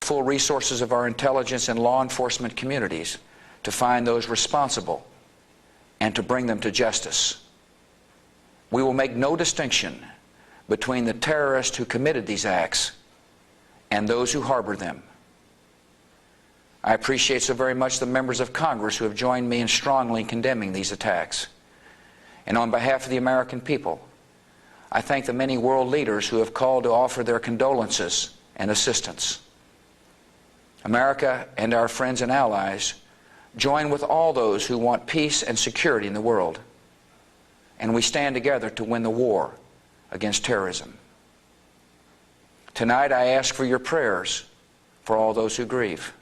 full resources of our intelligence and law enforcement communities to find those responsible and to bring them to justice. We will make no distinction between the terrorists who committed these acts and those who harbor them. I appreciate so very much the members of Congress who have joined me in strongly condemning these attacks. And on behalf of the American people, I thank the many world leaders who have called to offer their condolences and assistance. America and our friends and allies join with all those who want peace and security in the world, and we stand together to win the war against terrorism. Tonight I ask for your prayers for all those who grieve,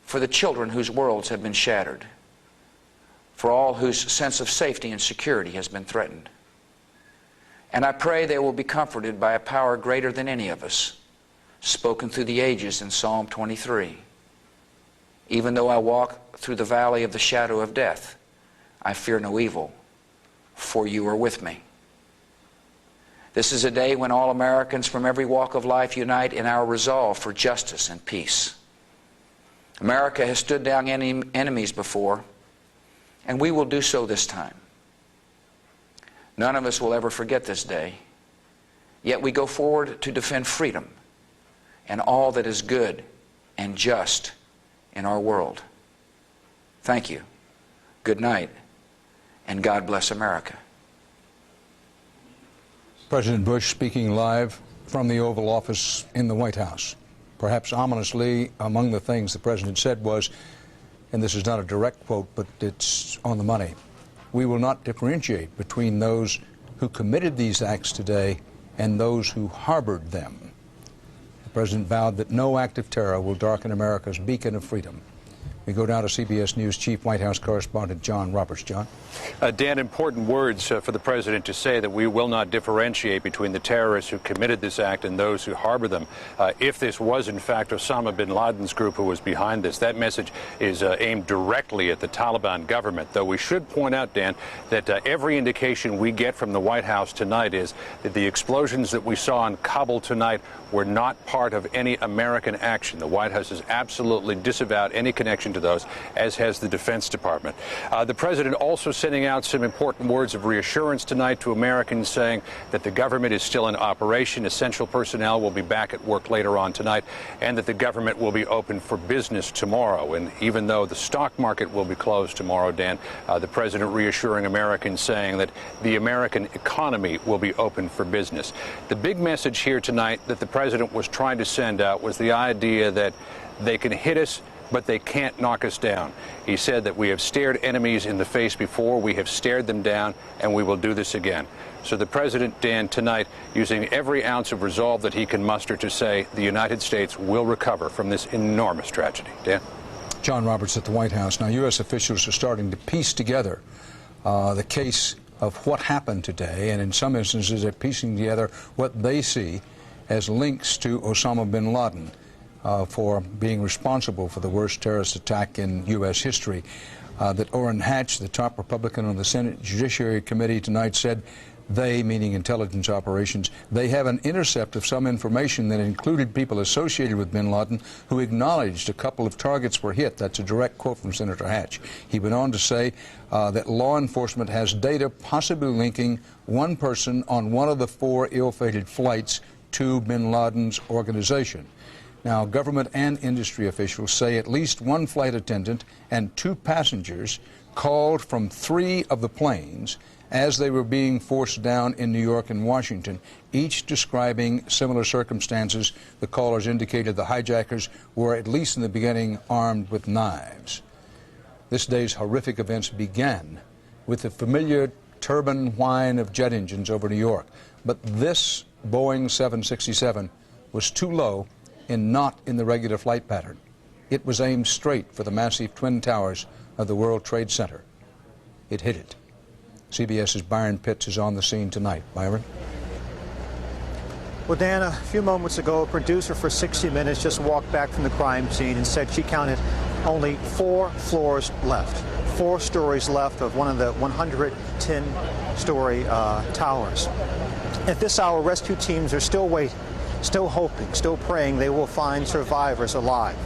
for the children whose worlds have been shattered, for all whose sense of safety and security has been threatened. And I pray they will be comforted by a power greater than any of us, spoken through the ages in Psalm 23. Even though I walk through the valley of the shadow of death, I fear no evil, for you are with me. This is a day when all Americans from every walk of life unite in our resolve for justice and peace. America has stood down enemies before, and we will do so this time. None of us will ever forget this day, yet we go forward to defend freedom and all that is good and just in our world. Thank you, good night, and God bless America. President Bush speaking live from the Oval Office in the White House. Perhaps ominously, among the things the President said was, and this is not a direct quote, but it's on the money, we will not differentiate between those who committed these acts today and those who harbored them. The President vowed that no act of terror will darken America's beacon of freedom. We go down to CBS News Chief White House Correspondent John Roberts. John. Dan, important words for the President to say that we will not differentiate between the terrorists who committed this act and those who harbor them. If this was, in fact, Osama bin Laden's group who was behind this, that message is aimed directly at the Taliban government. Though we should point out, Dan, that every indication we get from the White House tonight is that the explosions that we saw in Kabul tonight were not part of any American action. The White House has absolutely disavowed any connection to those, as has the Defense Department. The President also sending out some important words of reassurance tonight to Americans, saying that the government is still in operation, essential personnel will be back at work later on tonight, and that the government will be open for business tomorrow. And even though the stock market will be closed tomorrow, Dan, the President reassuring Americans, saying that the American economy will be open for business. The big message here tonight that the President was trying to send out was the idea that they can hit us, but they can't knock us down. He said that we have stared enemies in the face before, we have stared them down, and we will do this again. So the President, Dan, tonight using every ounce of resolve that he can muster to say the United States will recover from this enormous tragedy. Dan? John Roberts at the White House. Now, U.S. officials are starting to piece together the case of what happened today, and in some instances they're piecing together what they see as links to Osama bin Laden for being responsible for the worst terrorist attack in U.S. history. That Orrin Hatch, the top Republican on the Senate Judiciary Committee tonight, said they, meaning intelligence operations, they have an intercept of some information that included people associated with bin Laden who acknowledged a couple of targets were hit. That's a direct quote from Senator Hatch. He went on to say that law enforcement has data possibly linking one person on one of the 4 ill-fated flights to bin Laden's organization. Now, government and industry officials say at least one flight attendant and 2 passengers called from 3 of the planes as they were being forced down in New York and Washington, each describing similar circumstances. The callers indicated the hijackers were, at least in the beginning, armed with knives. This day's horrific events began with the familiar turbine whine of jet engines over New York. But this Boeing 767 was too low and not in the regular flight pattern. It was aimed straight for the massive twin towers of the World Trade Center. It hit it. CBS's Byron Pitts is on the scene tonight. Byron? Well, Dan, a few moments ago, a producer for 60 Minutes just walked back from the crime scene and said she counted only 4 floors left, 4 stories left of one of the 110-story towers. At this hour, rescue teams are still still hoping, still praying they will find survivors alive.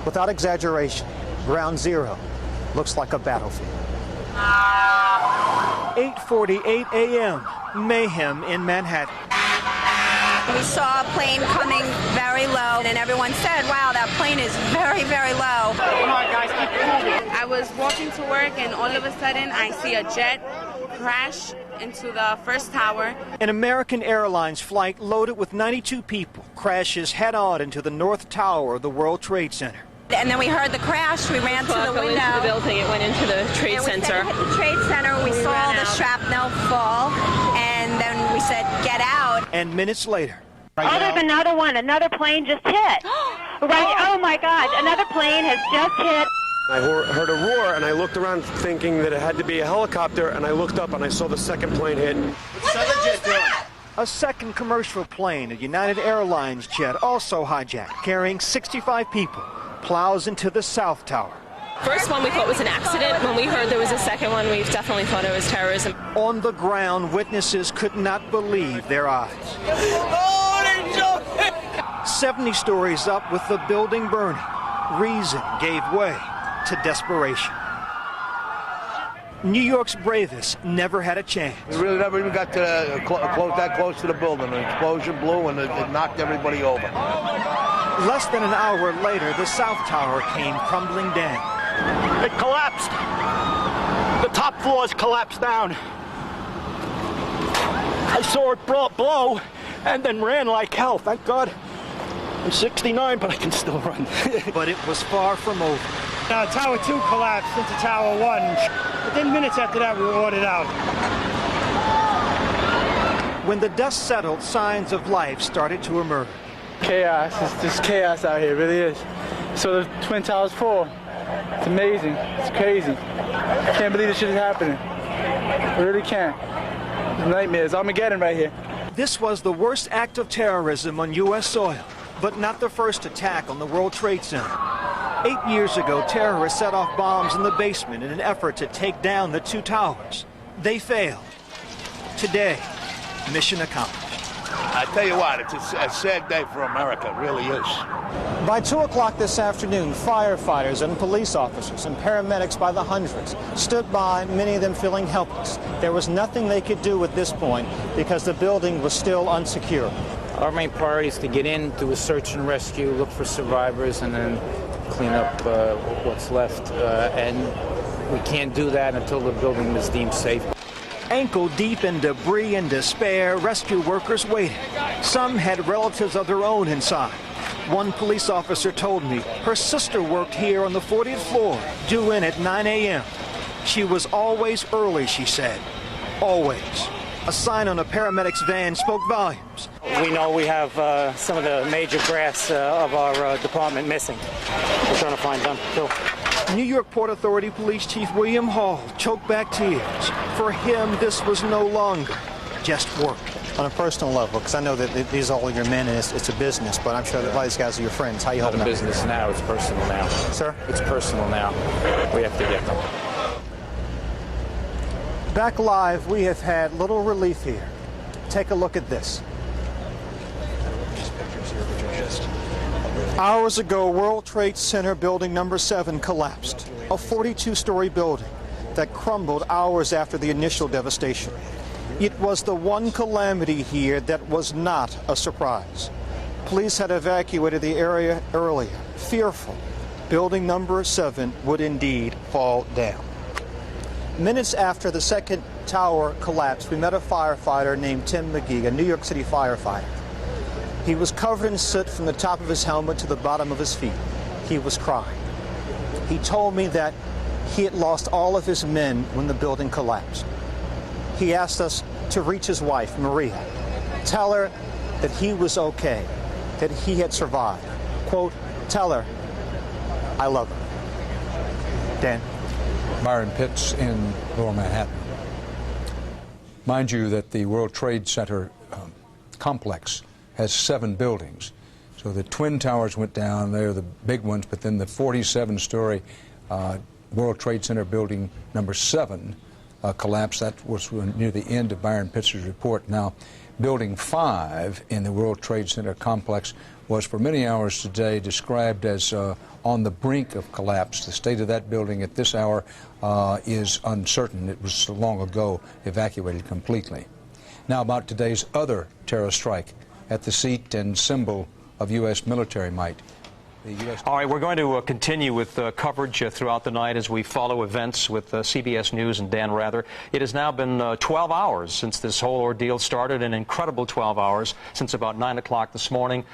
Without exaggeration, Ground Zero looks like a battlefield. 8:48 a.m. Mayhem in Manhattan. We saw a plane coming very low, and everyone said, wow, that plane is very, very low. Come on, guys, keep moving. I was walking to work, and all of a sudden, I see a jet crash into the first tower. An American Airlines flight loaded with 92 people crashes head-on into the North Tower of the World Trade Center. And then we heard the crash. We ran to the window. Into the building. It went into the Trade Center. And we hit the Trade Center. We saw the shrapnel fall, and then we said, "Get out!" And minutes later, oh, there's another one. Another plane just hit. Right. Oh my God! Another plane has just hit. I heard a roar, and I looked around thinking that it had to be a helicopter, and I looked up and I saw the second plane hit. a second commercial plane, a United Airlines jet, also hijacked, carrying 65 people, plows into the South Tower. First one we thought was an accident. When we heard there was a second one, we definitely thought it was terrorism. On the ground, witnesses could not believe their eyes. 70 stories up with the building burning, reason gave way to desperation. New York's bravest never had a chance. We really never even got to that close to the building. An explosion blew and it knocked everybody over. Less than an hour later, the South Tower came crumbling down. It collapsed. The top floors collapsed down. I saw it blow and then ran like hell. Thank God. I'm 69, but I can still run. But it was far from over. Tower 2 collapsed into Tower 1. Within minutes after that, we were ordered out. When the dust settled, signs of life started to emerge. Chaos. It's just chaos out here. It really is. So the Twin Towers fall. It's amazing. It's crazy. I can't believe this shit is happening. I really can't. It's nightmares. Armageddon right here. This was the worst act of terrorism on U.S. soil, but not the first attack on the World Trade Center. 8 years ago, terrorists set off bombs in the basement in an effort to take down the two towers. They failed. Today, mission accomplished. I tell you what, it's a sad day for America. It really is. By 2 o'clock this afternoon, firefighters and police officers and paramedics by the hundreds stood by, many of them feeling helpless. There was nothing they could do at this point because the building was still unsecured. Our main priority is to get in, do a search and rescue, look for survivors, and then clean up what's left. And we can't do that until the building is deemed safe. Ankle deep in debris and despair, rescue workers waited. Some had relatives of their own inside. One police officer told me her sister worked here on the 40th floor, due in at 9 a.m. She was always early, she said. Always. A sign on a paramedic's van spoke volumes. We know we have some of the major brass of our department missing. We're trying to find them, too. New York Port Authority Police Chief William Hall choked back tears. For him, this was no longer just work. On a personal level, because I know that these are all your men and it's a business, but I'm sure that a lot of these guys are your friends. How you holding up? It's not a business now, it's personal now. Sir? It's personal now. We have to get them. Back live, we have had little relief here. Take a look at this. Hours ago, World Trade Center building number 7 collapsed. A 42-story building that crumbled hours after the initial devastation. It was the one calamity here that was not a surprise. Police had evacuated the area earlier, fearful building number 7 would indeed fall down. Minutes after the second tower collapsed, we met a firefighter named Tim McGee, a New York City firefighter. He was covered in soot from the top of his helmet to the bottom of his feet. He was crying. He told me that he had lost all of his men when the building collapsed. He asked us to reach his wife, Maria, tell her that he was okay, that he had survived. Quote, tell her, I love her. Dan. Byron Pitts in Lower Manhattan. Mind you that the World Trade Center complex has 7 buildings. So the Twin Towers went down, they're the big ones, but then the 47-story World Trade Center building number 7 collapsed. That was near the end of Byron Pitts' report. Now, Building 5 in the World Trade Center complex was for many hours today described as on the brink of collapse. The state of that building at this hour is uncertain. It was long ago evacuated completely. Now about today's other terror strike at the seat and symbol of U.S. military might. All right, we're going to continue with coverage throughout the night as we follow events with CBS News and Dan Rather. It has now been 12 hours since this whole ordeal started, an incredible 12 hours since about 9 o'clock this morning.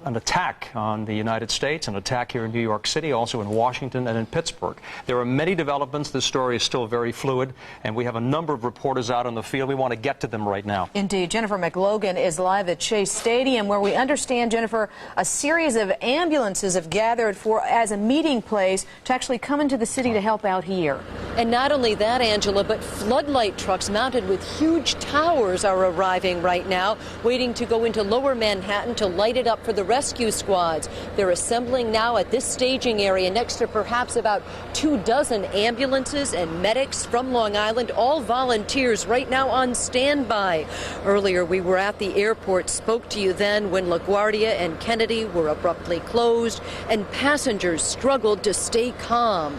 An attack on the United States, an attack here in New York City, also in Washington and in Pittsburgh. There are many developments. This story is still very fluid, and we have a number of reporters out in the field. We want to get to them right now. Indeed. Jennifer McLogan is live at Shea Stadium, where we understand, Jennifer, a series of ambulances have gathered as a meeting place to actually come into the city to help out here. And not only that, Angela, but floodlight trucks mounted with huge towers are arriving right now, waiting to go into lower Manhattan to light it up for the rescue squads. They're assembling now at this staging area next to perhaps about 24 ambulances and medics from Long Island, all volunteers right now on standby. Earlier, we were at the airport, spoke to you then when LaGuardia and Kennedy were abruptly closed and passengers struggled to stay calm.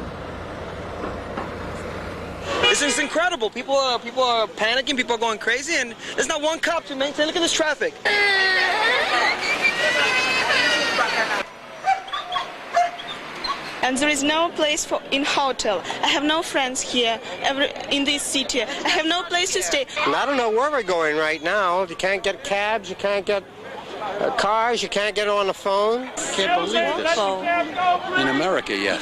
This is incredible. People are panicking. People are going crazy, and there's not one cop to maintain. Look at this traffic. And there is no place in hotel. I have no friends here in this city. I have no place to stay. And I don't know where we're going right now. You can't get cabs. You can't get cars. You can't get on the phone. Can't believe this. In America yet.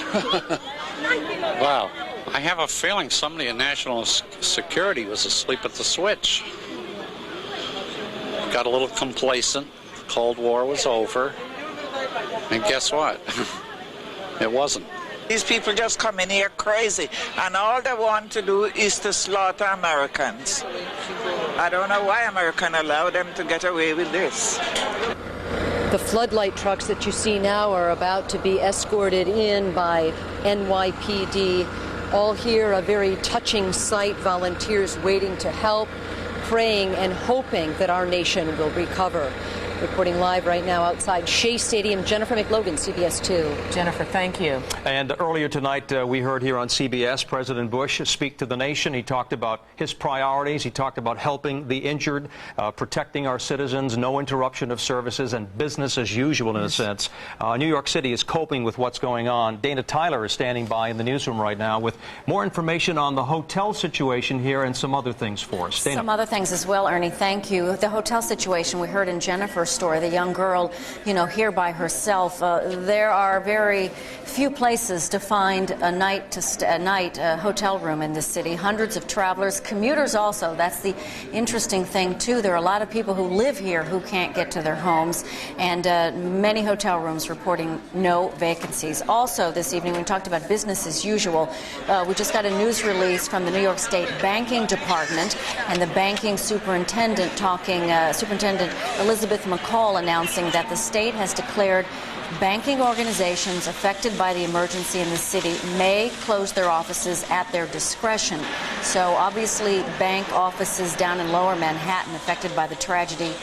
Wow. I have a feeling somebody in national security was asleep at the switch. Got a little complacent. The Cold War was over. And guess what? It wasn't. These people just come in here crazy, and all they want to do is to slaughter Americans. I don't know why America allow them to get away with this. The floodlight trucks that you see now are about to be escorted in by NYPD. All here, a very touching sight, volunteers waiting to help, praying and hoping that our nation will recover. Reporting live right now outside Shea Stadium, Jennifer McLogan, CBS 2. Jennifer, thank you. And earlier tonight, we heard here on CBS President Bush speak to the nation. He talked about his priorities. He talked about helping the injured, protecting our citizens, no interruption of services, and business as usual in a sense. New York City is coping with what's going on. Dana Tyler is standing by in the newsroom right now with more information on the hotel situation here and some other things for us. Dana. Some other things as well, Ernie. Thank you. The hotel situation we heard in Jennifer's story, the young girl, here by herself. There are very few places to find a hotel room in this city. Hundreds of travelers, commuters also. That's the interesting thing too. There are a lot of people who live here who can't get to their homes, and many hotel rooms reporting no vacancies. Also this evening we talked about business as usual. We just got a news release from the New York State Banking Department, and the banking superintendent Superintendent Elizabeth McCall announcing that the state has declared banking organizations affected by the emergency in the city may close their offices at their discretion. So obviously bank offices down in lower Manhattan affected by the tragedy,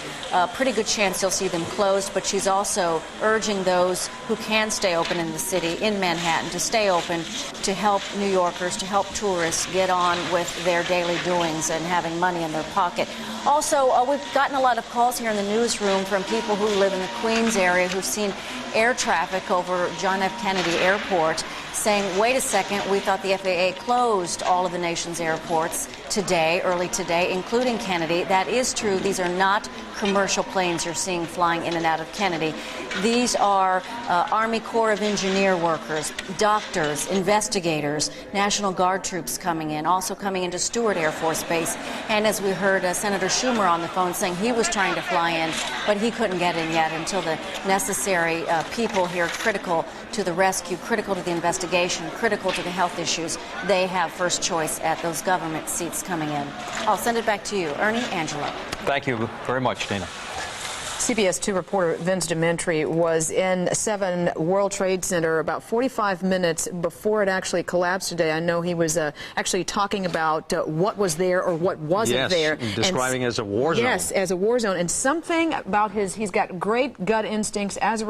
pretty good chance you'll see them closed, but she's also urging those who can stay open in the city, in Manhattan, to stay open, to help New Yorkers, to help tourists get on with their daily doings and having money in their pocket. Also, we've gotten a lot of calls here in the newsroom from people who live in the Queens area who've seen air traffic over John F. Kennedy Airport saying, wait a second, we thought the FAA closed all of the nation's airports today, early today, including Kennedy. That is true. These are not commercial planes you're seeing flying in and out of Kennedy. These are Army Corps of Engineer workers, doctors, investigators, National Guard troops coming in, also coming into Stewart Air Force Base. And as we heard Senator Schumer on the phone saying he was trying to fly in, but he couldn't get in yet until the necessary people here critical to the rescue, critical to the investigation, critical to the health issues, they have first choice at those government seats coming in. I'll send it back to you. Ernie, Angela. Thank you very much, Dana. CBS 2 reporter Vince Dementri was in 7 World Trade Center about 45 minutes before it actually collapsed today. I know he was actually talking about what was there or what wasn't there. Describing it as a war zone. Yes, as a war zone. And something about he's got great gut instincts as a